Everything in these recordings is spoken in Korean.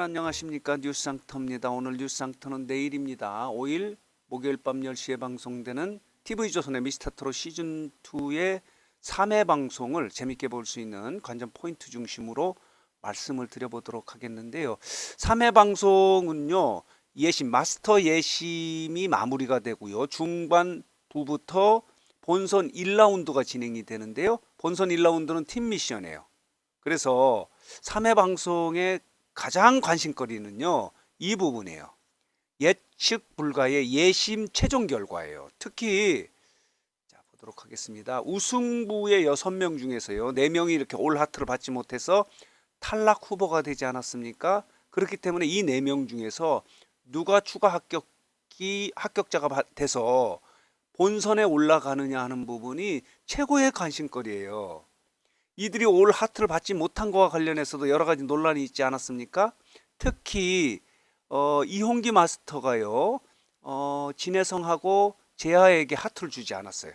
안녕하십니까. 뉴스상터입니다. 오늘 뉴스상터는 내일입니다. 5일 목요일 밤 10시에 방송되는 TV조선의 미스터트롯 시즌2의 3회 방송을 재밌게 볼 수 있는 관전 포인트 중심으로 말씀을 드려보도록 하겠는데요. 3회 방송은요, 예심, 마스터 예심이 마무리가 되고요. 중반부부터 본선 1라운드가 진행이 되는데요. 본선 1라운드는 팀 미션이에요. 그래서 3회 방송의 가장 관심거리는요, 이 부분이에요. 예측 불가의 예심 최종 결과예요. 특히 자, 보도록 하겠습니다. 우승부의 6명 중에서요, 4명이 이렇게 올 하트를 받지 못해서 탈락 후보가 되지 않았습니까? 그렇기 때문에 이 4명 중에서 누가 추가 합격자가 돼서 본선에 올라가느냐 하는 부분이 최고의 관심거리예요. 이들이 올 하트를 받지 못한 것과 관련해서도 여러 가지 논란이 있지 않았습니까? 특히 이홍기 마스터가요, 진혜성하고 재하에게 하트를 주지 않았어요.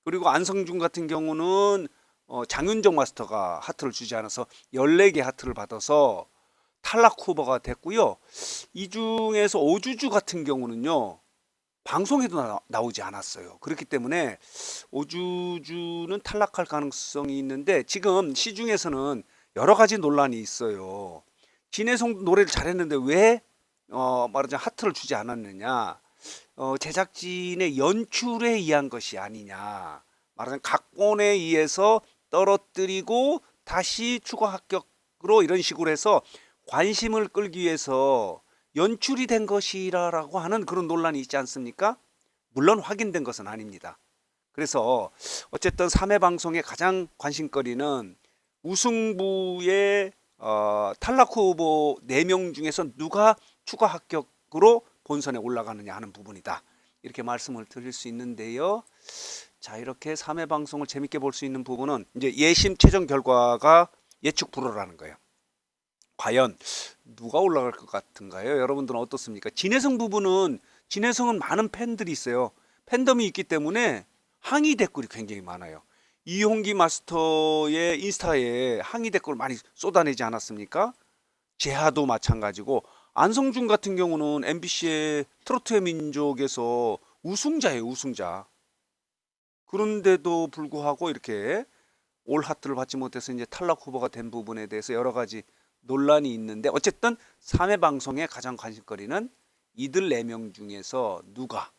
그리고 안성준 같은 경우는 장윤정 마스터가 하트를 주지 않아서 14개 하트를 받아서 탈락 후보가 됐고요. 이 중에서 오주주 같은 경우는요, 방송에도 나오지 않았어요. 그렇기 때문에 오주주는 탈락할 가능성이 있는데, 지금 시중에서는 여러 가지 논란이 있어요. 진혜성 노래를 잘했는데 왜 말하자면 하트를 주지 않았느냐, 제작진의 연출에 의한 것이 아니냐, 말하자면 각본에 의해서 떨어뜨리고 다시 추가 합격으로 이런 식으로 해서 관심을 끌기 위해서 연출이 된 것이라고 하는 그런 논란이 있지 않습니까? 물론 확인된 것은 아닙니다. 그래서 어쨌든 3회 방송의 가장 관심거리는 우승부의 탈락 후보 4명 중에서 누가 추가 합격으로 본선에 올라가느냐 하는 부분이다. 이렇게 말씀을 드릴 수 있는데요. 자, 이렇게 3회 방송을 재밌게 볼 수 있는 부분은 이제 예심 최종 결과가 예측 불허라는 거예요. 과연 누가 올라갈 것 같은가요? 여러분들은 어떻습니까? 진혜성은 많은 팬들이 있어요. 팬덤이 있기 때문에 항의 댓글이 굉장히 많아요. 이홍기 마스터의 인스타에 항의 댓글을 많이 쏟아내지 않았습니까? 재하도 마찬가지고, 안성준 같은 경우는 MBC의 트로트의 민족에서 우승자예요, 우승자. 그런데도 불구하고 이렇게 올 하트를 받지 못해서 이제 탈락 후보가 된 부분에 대해서 여러 가지 논란이 있는데, 어쨌든 3회 방송의 가장 관심거리는 이들 4명 중에서 누가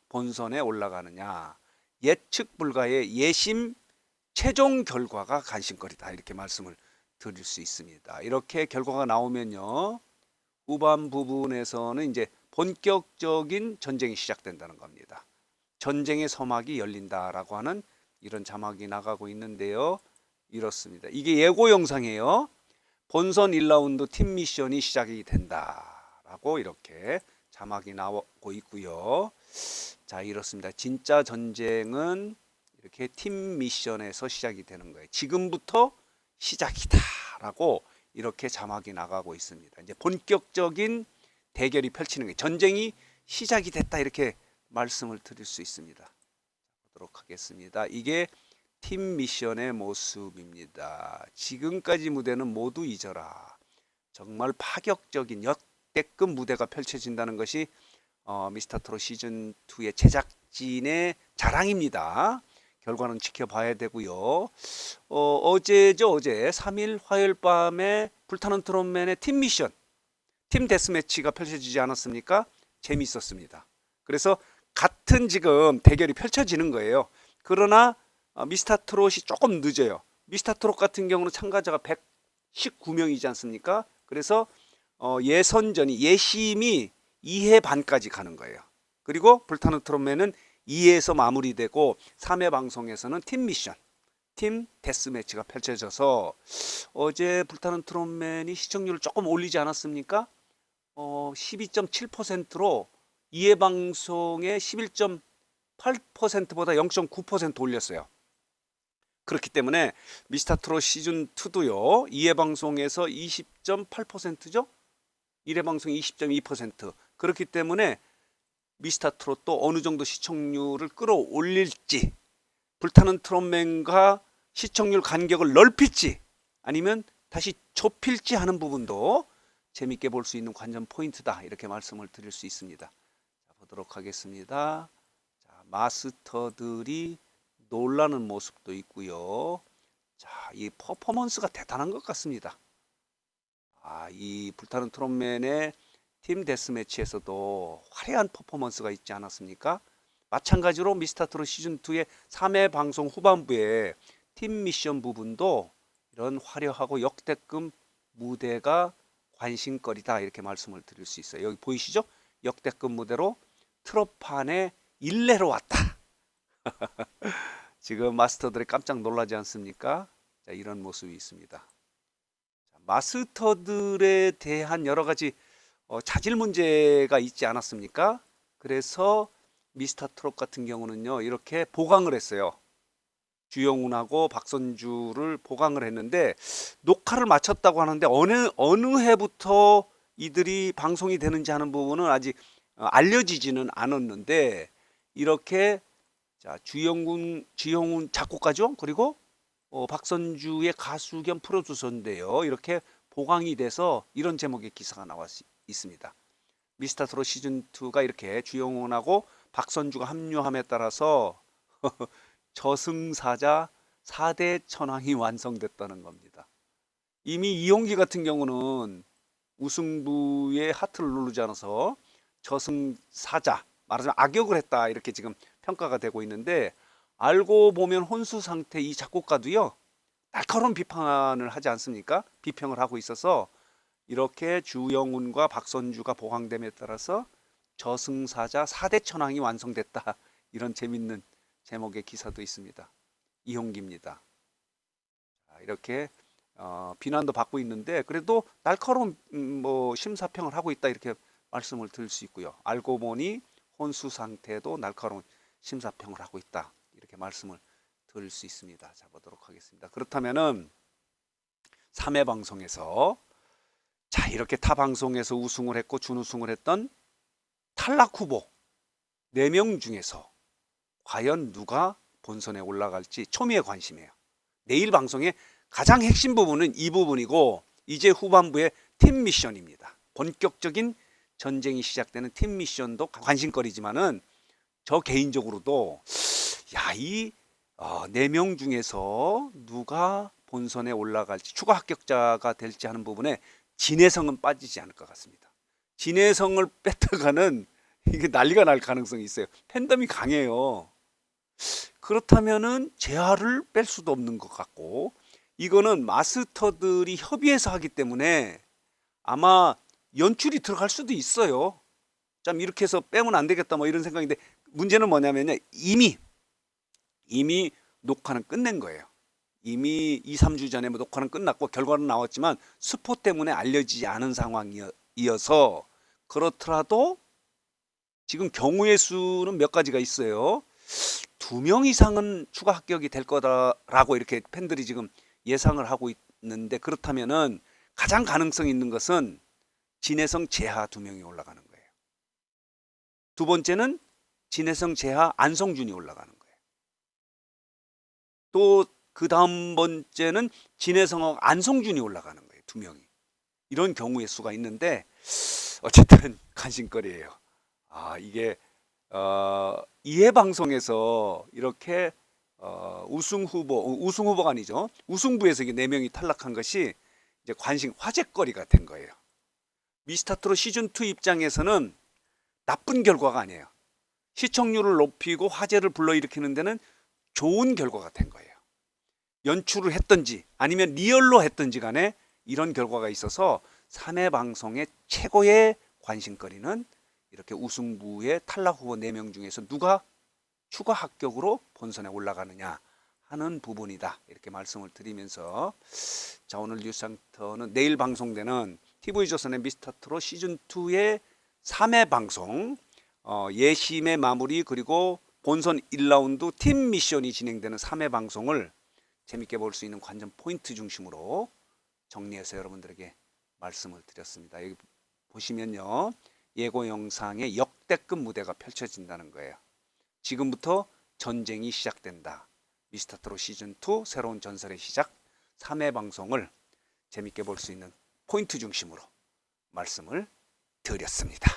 본선에 올라가느냐, 예측 불가의 예심 최종 결과가 관심거리다, 이렇게 말씀을 드릴 수 있습니다. 이렇게 결과가 나오면요, 후반 부분에서는 이제 본격적인 전쟁이 시작된다는 겁니다. 전쟁의 서막이 열린다라고 하는 이런 자막이 나가고 있는데요. 이렇습니다. 이게 예고 영상이에요. 본선 1라운드 팀 미션이 시작이 된다라고 이렇게 자막이 나오고 있고요. 자, 이렇습니다. 진짜 전쟁은 이렇게 팀 미션에서 시작이 되는 거예요. 지금부터 시작이다라고 이렇게 자막이 나가고 있습니다. 이제 본격적인 대결이 펼치는 거예요. 전쟁이 시작이 됐다, 이렇게 말씀을 드릴 수 있습니다. 보도록 하겠습니다. 이게 팀 미션의 모습입니다. 지금까지 무대는 모두 잊어라. 정말 파격적인 역대급 무대가 펼쳐진다는 것이 미스터트롯 시즌2의 제작진의 자랑입니다. 결과는 지켜봐야 되고요. 어제죠, 어제 3일 화요일 밤에 불타는 트롯맨의 팀 미션, 팀 데스매치가 펼쳐지지 않았습니까? 재미있었습니다. 그래서 같은 지금 대결이 펼쳐지는 거예요. 그러나 미스터트롯이 조금 늦어요. 미스터트롯 같은 경우는 참가자가 119명이지 않습니까? 그래서 예선전이, 예심이 2회 반까지 가는 거예요. 그리고 불타는 트롯맨은 2회에서 마무리되고 3회 방송에서는 팀 미션, 팀 데스매치가 펼쳐져서 어제 불타는 트롯맨이 시청률을 조금 올리지 않았습니까? 12.7%로 2회 방송의 11.8%보다 0.9% 올렸어요. 그렇기 때문에 미스터트롯 시즌2도요, 2회 방송에서 20.8%죠? 1회 방송 20.2%. 그렇기 때문에 미스터트롯도 어느 정도 시청률을 끌어올릴지, 불타는 트롯맨과 시청률 간격을 넓힐지 아니면 다시 좁힐지 하는 부분도 재밌게 볼 수 있는 관전 포인트다 이렇게 말씀을 드릴 수 있습니다. 자, 보도록 하겠습니다. 자, 마스터들이 놀라는 모습도 있고요. 자, 이 퍼포먼스가 대단한 것 같습니다. 이 불타는 트롯맨의 팀 데스매치에서도 화려한 퍼포먼스가 있지 않았습니까? 마찬가지로 미스터트롯 시즌2의 3회 방송 후반부에 팀 미션 부분도 이런 화려하고 역대급 무대가 관심거리다 이렇게 말씀을 드릴 수 있어요. 여기 보이시죠? 역대급 무대로 트롯판에 일례로 왔다. 지금 마스터들이 깜짝 놀라지 않습니까? 자, 이런 모습이 있습니다. 자, 마스터들에 대한 여러 가지 자질 문제가 있지 않았습니까? 그래서 미스터트롯 같은 경우는요, 이렇게 보강을 했어요. 주영훈하고 박선주를 보강을 했는데 녹화를 마쳤다고 하는데 어느 해부터 이들이 방송이 되는지 하는 부분은 아직 알려지지는 않았는데 이렇게 자, 주영훈 작곡가죠. 그리고 박선주의 가수 겸 프로듀서인데요. 이렇게 보강이 돼서 이런 제목의 기사가 나와 있습니다. 미스터트롯 시즌2가 이렇게 주영훈하고 박선주가 합류함에 따라서 저승사자 4대 천왕이 완성됐다는 겁니다. 이미 이용기 같은 경우는 우승부의 하트를 누르지 않아서 저승사자, 말하자면 악역을 했다 이렇게 지금 평가가 되고 있는데 알고 보면 혼수 상태 이 작곡가도요. 날카로운 비판을 하지 않습니까? 비평을 하고 있어서 이렇게 주영훈과 박선주가 보강됨에 따라서 저승사자 4대 천왕이 완성됐다. 이런 재밌는 제목의 기사도 있습니다. 이용기입니다. 이렇게 비난도 받고 있는데 그래도 날카로운 심사평을 하고 있다 이렇게 말씀을 드릴 수 있고요. 알고 보니 혼수 상태도 날카로운 심사평을 하고 있다 이렇게 말씀을 드릴 수 있습니다. 자, 보도록 하겠습니다. 그렇다면은 3회 방송에서 자, 이렇게 타 방송에서 우승을 했고 준우승을 했던 탈락 후보 4명 중에서 과연 누가 본선에 올라갈지 초미의 관심이에요. 내일 방송의 가장 핵심 부분은 이 부분이고 이제 후반부의 팀 미션입니다. 본격적인 전쟁이 시작되는 팀 미션도 관심거리지만은 저 개인적으로도 이 4명 중에서 누가 본선에 올라갈지 추가 합격자가 될지 하는 부분에 진해성은 빠지지 않을 것 같습니다. 진해성을 뺐다가는 이게 난리가 날 가능성이 있어요. 팬덤이 강해요. 그렇다면은 재하를 뺄 수도 없는 것 같고 이거는 마스터들이 협의해서 하기 때문에 아마 연출이 들어갈 수도 있어요. 참 이렇게 해서 빼면 안 되겠다 뭐 이런 생각인데 문제는 뭐냐면요. 이미 녹화는 끝낸 거예요. 이미 2, 3주 전에 녹화는 끝났고 결과는 나왔지만 스포 때문에 알려지지 않은 상황이어서 그렇더라도 지금 경우의 수는 몇 가지가 있어요. 2명 이상은 추가 합격이 될 거다라고 이렇게 팬들이 지금 예상을 하고 있는데 그렇다면은 가장 가능성 있는 것은 진해성 재하 2명이 올라가는 거예요. 두 번째는 진해성 재하 안성준이 올라가는 거예요. 또 그 다음 번째는 진해성하고 안성준이 올라가는 거예요. 2명이. 이런 경우의 수가 있는데 어쨌든 관심거리예요. 이게 2회 방송에서 이렇게 우승 후보가 아니죠. 우승부에서 이게 4명이 탈락한 것이 이제 화제거리가 된 거예요. 미스터트롯 시즌2 입장에서는 나쁜 결과가 아니에요. 시청률을 높이고 화제를 불러일으키는 데는 좋은 결과가 된 거예요. 연출을 했든지 아니면 리얼로 했든지 간에 이런 결과가 있어서 3회 방송의 최고의 관심거리는 이렇게 우승부의 탈락 후보 4명 중에서 누가 추가 합격으로 본선에 올라가느냐 하는 부분이다. 이렇게 말씀을 드리면서 자, 오늘 뉴스상터는 내일 방송되는 TV조선의 미스터트롯 시즌2의 3회 방송 예심의 마무리 그리고 본선 1라운드 팀 미션이 진행되는 3회 방송을 재밌게 볼 수 있는 관전 포인트 중심으로 정리해서 여러분들에게 말씀을 드렸습니다. 여기 보시면요. 예고 영상에 역대급 무대가 펼쳐진다는 거예요. 지금부터 전쟁이 시작된다. 미스터트롯 시즌2 새로운 전설의 시작 3회 방송을 재밌게 볼 수 있는 포인트 중심으로 말씀을 드렸습니다.